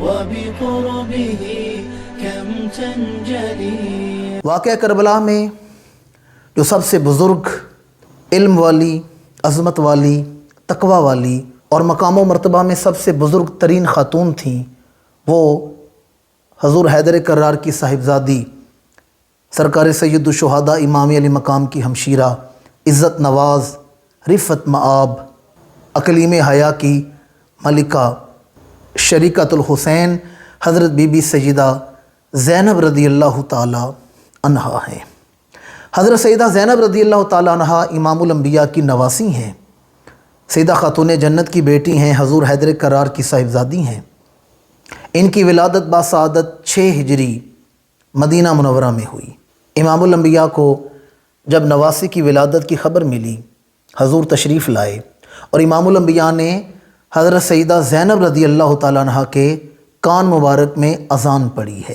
وبقربه كم تنجلي. واقعہ کربلا میں جو سب سے بزرگ، علم والی، عظمت والی، تقوی والی اور مقام و مرتبہ میں سب سے بزرگ ترین خاتون تھیں، وہ حضور حیدر کرار کی صاحبزادی سرکار سید الشہداء امام علی مقام کی ہمشیرہ، عزت نواز، رفت مآب، اقلیم حیا کی ملکہ، شریکۃ الحسین حضرت بی بی سیدہ زینب رضی اللہ تعالی عنہا ہیں۔ حضرت سیدہ زینب رضی اللہ تعالی عنہا امام الانبیاء کی نواسی ہیں، سیدہ خاتون جنت کی بیٹی ہیں، حضور حیدر کرار کی صاحبزادی ہیں۔ ان کی ولادت باسعادت 6 ہجری مدینہ منورہ میں ہوئی۔ امام الانبیاء کو جب نواسی کی ولادت کی خبر ملی، حضور تشریف لائے اور امام الانبیاء نے حضرت سیدہ زینب رضی اللہ تعالیٰ عنہ کے کان مبارک میں اذان پڑھی ہے،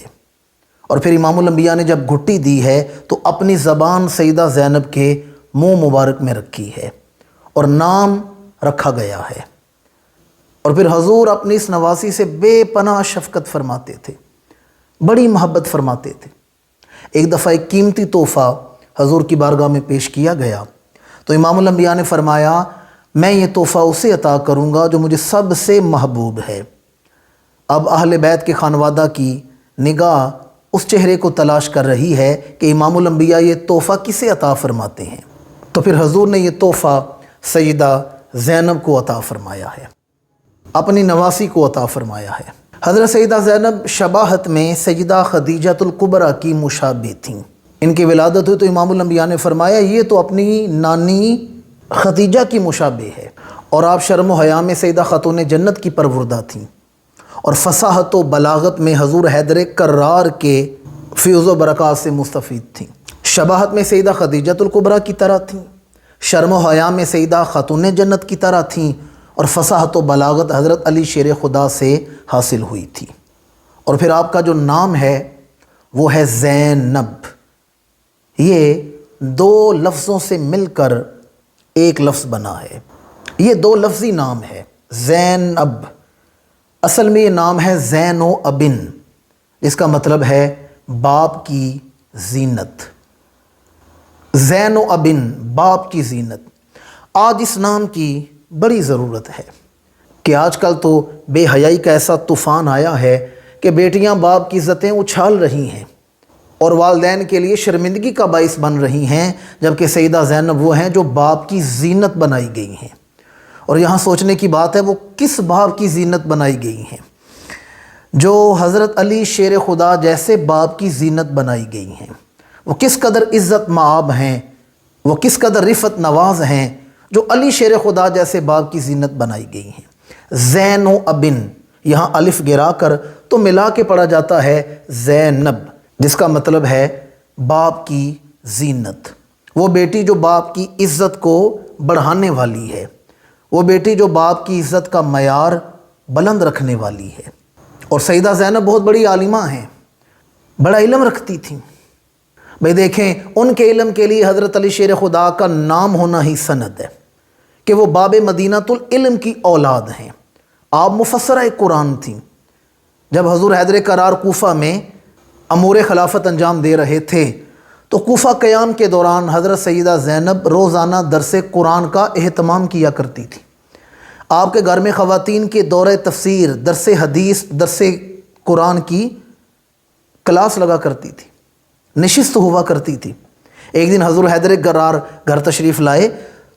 اور پھر امام الانبیاء نے جب گھٹی دی ہے تو اپنی زبان سیدہ زینب کے منہ مبارک میں رکھی ہے اور نام رکھا گیا ہے، اور پھر حضور اپنی اس نواسی سے بے پناہ شفقت فرماتے تھے، بڑی محبت فرماتے تھے۔ ایک دفعہ ایک قیمتی تحفہ حضور کی بارگاہ میں پیش کیا گیا تو امام الانبیاء نے فرمایا، میں یہ تحفہ اسے عطا کروں گا جو مجھے سب سے محبوب ہے۔ اب اہل بیت کے خانوادہ کی نگاہ اس چہرے کو تلاش کر رہی ہے کہ امام الانبیاء یہ تحفہ کسے عطا فرماتے ہیں، تو پھر حضور نے یہ تحفہ سیدہ زینب کو عطا فرمایا ہے، اپنی نواسی کو عطا فرمایا ہے۔ حضرت سیدہ زینب شباہت میں سیدہ خدیجہ الکبریٰ کی مشابہ تھیں۔ ان کی ولادت ہوئی تو امام الانبیاء نے فرمایا یہ تو اپنی نانی خدیجہ کی مشابہ ہے، اور آپ شرم و حیا میں سیدہ خاتون جنت کی پروردہ تھیں، اور فصاحت و بلاغت میں حضور حیدر کرار کے فیض و برکات سے مستفید تھیں۔ شباہت میں سیدہ خدیجہ الکبریٰ کی طرح تھیں، شرم و حیا میں سیدہ خاتون جنت کی طرح تھیں، اور فصاحت و بلاغت حضرت علی شیر خدا سے حاصل ہوئی تھی۔ اور پھر آپ کا جو نام ہے وہ ہے زینب، یہ 2 لفظوں سے مل کر ایک لفظ بنا ہے، یہ 2 لفظی نام ہے زینب۔ اصل میں یہ نام ہے زین و ابن، اس کا مطلب ہے باپ کی زینت، زین و ابن باپ کی زینت۔ آج اس نام کی بڑی ضرورت ہے کہ آج کل تو بے حیائی کا ایسا طوفان آیا ہے کہ بیٹیاں باپ کی عزتیں اچھال رہی ہیں اور والدین کے لیے شرمندگی کا باعث بن رہی ہیں، جبکہ سیدہ زینب وہ ہیں جو باپ کی زینت بنائی گئی ہیں۔ اور یہاں سوچنے کی بات ہے وہ کس باپ کی زینت بنائی گئی ہیں؟ جو حضرت علی شیر خدا جیسے باپ کی زینت بنائی گئی ہیں، وہ کس قدر عزت مآب ہیں، وہ کس قدر رفت نواز ہیں جو علی شیر خدا جیسے باپ کی زینت بنائی گئی ہیں۔ زین و ابن، یہاں الف گرا کر تو ملا کے پڑھا جاتا ہے زینب، جس کا مطلب ہے باپ کی زینت، وہ بیٹی جو باپ کی عزت کو بڑھانے والی ہے، وہ بیٹی جو باپ کی عزت کا معیار بلند رکھنے والی ہے۔ اور سیدہ زینب بہت بڑی عالمہ ہیں، بڑا علم رکھتی تھیں۔ بھئی دیکھیں، ان کے علم کے لیے حضرت علی شیر خدا کا نام ہونا ہی سند ہے کہ وہ باب مدینۃ العلم کی اولاد ہیں۔ آپ مفسرہ قرآن تھیں۔ جب حضور حیدر کرار کوفہ میں امور خلافت انجام دے رہے تھے تو کوفہ قیام کے دوران حضرت سیدہ زینب روزانہ درس قرآن کا اہتمام کیا کرتی تھی۔ آپ کے گھر میں خواتین کے دورہ تفسیر، درس حدیث، درس قرآن کی کلاس لگا کرتی تھی، نشست ہوا کرتی تھی۔ ایک دن حضور حیدر کرار گھر تشریف لائے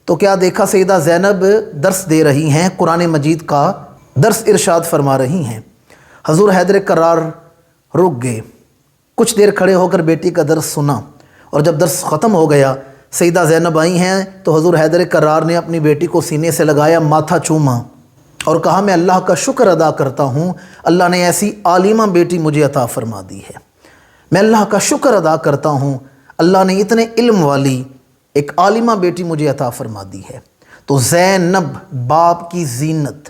تو کیا دیکھا، سیدہ زینب درس دے رہی ہیں، قرآن مجید کا درس ارشاد فرما رہی ہیں۔ حضور حیدر کرار رک گئے، کچھ دیر کھڑے ہو کر بیٹی کا درس سنا، اور جب درس ختم ہو گیا سیدہ زینب آئی ہیں تو حضور حیدر کرار نے اپنی بیٹی کو سینے سے لگایا، ماتھا چوما اور کہا میں اللہ کا شکر ادا کرتا ہوں، اللہ نے ایسی عالمہ بیٹی مجھے عطا فرما دی ہے، میں اللہ کا شکر ادا کرتا ہوں، اللہ نے اتنے علم والی ایک عالمہ بیٹی مجھے عطا فرما دی ہے۔ تو زینب باپ کی زینت،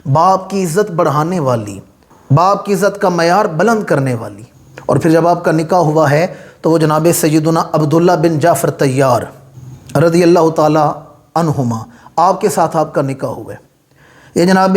باپ کی عزت بڑھانے والی، باپ کی عزت کا معیار بلند کرنے والی۔ اور پھر جب آپ کا نکاح ہوا ہے تو وہ جناب سیدنا عبداللہ بن جعفر طیار رضی اللہ تعالی عنہما، آپ کے ساتھ آپ کا نکاح ہوا ہے۔ یہ جناب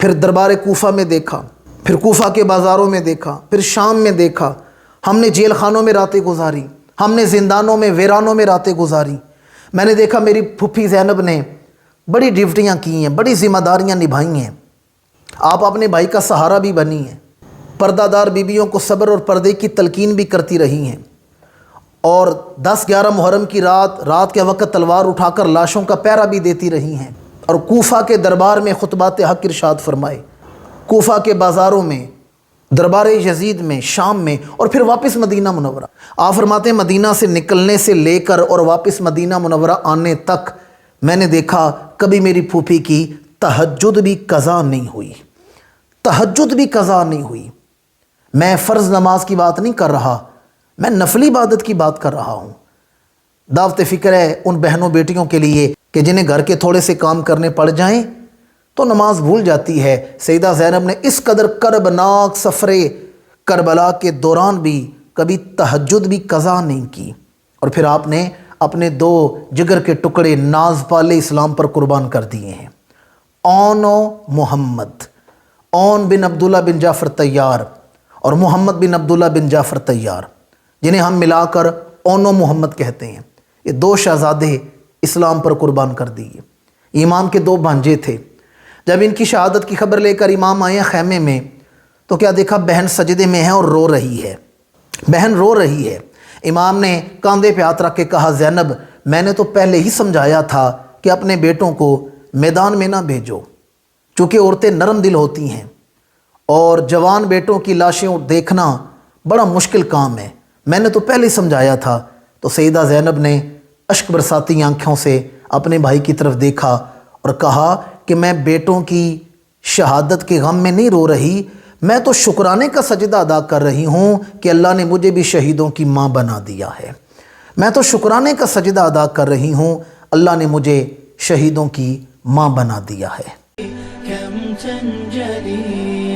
پھر دربار کوفہ میں دیکھا، پھر کوفہ کے بازاروں میں دیکھا، پھر شام میں دیکھا، ہم نے جیل خانوں میں راتیں گزاری، ہم نے زندانوں میں ویرانوں میں راتیں گزاری۔ میں نے دیکھا میری پھوپھی زینب نے بڑی ڈیوٹیاں کی ہیں، بڑی ذمہ داریاں نبھائی ہیں، آپ اپنے بھائی کا سہارا بھی بنی ہیں، پردہ دار بیویوں کو صبر اور پردے کی تلقین بھی کرتی رہی ہیں، اور 10-11 محرم کی رات کے وقت تلوار اٹھا کر لاشوں کا پہرا بھی دیتی رہی ہیں، اور کوفہ کے دربار میں خطبات حق ارشاد فرمائے، کوفہ کے بازاروں میں، دربار یزید میں، شام میں، اور پھر واپس مدینہ منورہ۔ آپ فرماتے ہیں مدینہ سے نکلنے سے لے کر اور واپس مدینہ منورہ آنے تک میں نے دیکھا کبھی میری پھوپھی کی تہجد بھی قضا نہیں ہوئی، تہجد بھی قضا نہیں ہوئی۔ میں فرض نماز کی بات نہیں کر رہا، میں نفلی عبادت کی بات کر رہا ہوں۔ دعوت فکر ہے ان بہنوں بیٹیوں کے لیے کہ جنہیں گھر کے تھوڑے سے کام کرنے پڑ جائیں تو نماز بھول جاتی ہے۔ سیدہ زینب نے اس قدر کربناک سفر کربلا کے دوران بھی کبھی تہجد بھی قضا نہیں کی، اور پھر آپ نے اپنے 2 جگر کے ٹکڑے ناز پالے اسلام پر قربان کر دیے ہیں، اون و محمد، اون بن عبداللہ بن جعفر طیار اور محمد بن عبداللہ بن جعفر طیار، جنہیں ہم ملا کر اون و محمد کہتے ہیں۔ یہ 2 شہزادے اسلام پر قربان کر دیے۔ امام کے 2 بھانجے تھے۔ جب ان کی شہادت کی خبر لے کر امام آئے خیمے میں تو کیا دیکھا، بہن سجدے میں ہے اور رو رہی ہے، بہن رو رہی ہے۔ امام نے کاندھے پہ ہاتھ رکھ کے کہا، زینب میں نے تو پہلے ہی سمجھایا تھا کہ اپنے بیٹوں کو میدان میں نہ بھیجو، چونکہ عورتیں نرم دل ہوتی ہیں اور جوان بیٹوں کی لاشیں دیکھنا بڑا مشکل کام ہے، میں نے تو پہلے ہی سمجھایا تھا۔ تو سیدہ زینب نے اشک برساتی آنکھوں سے اپنے بھائی کی طرف دیکھا اور کہا کہ میں بیٹوں کی شہادت کے غم میں نہیں رو رہی، میں تو شکرانے کا سجدہ ادا کر رہی ہوں کہ اللہ نے مجھے بھی شہیدوں کی ماں بنا دیا ہے، میں تو شکرانے کا سجدہ ادا کر رہی ہوں، اللہ نے مجھے شہیدوں کی ماں بنا دیا ہے۔ كم تنجلي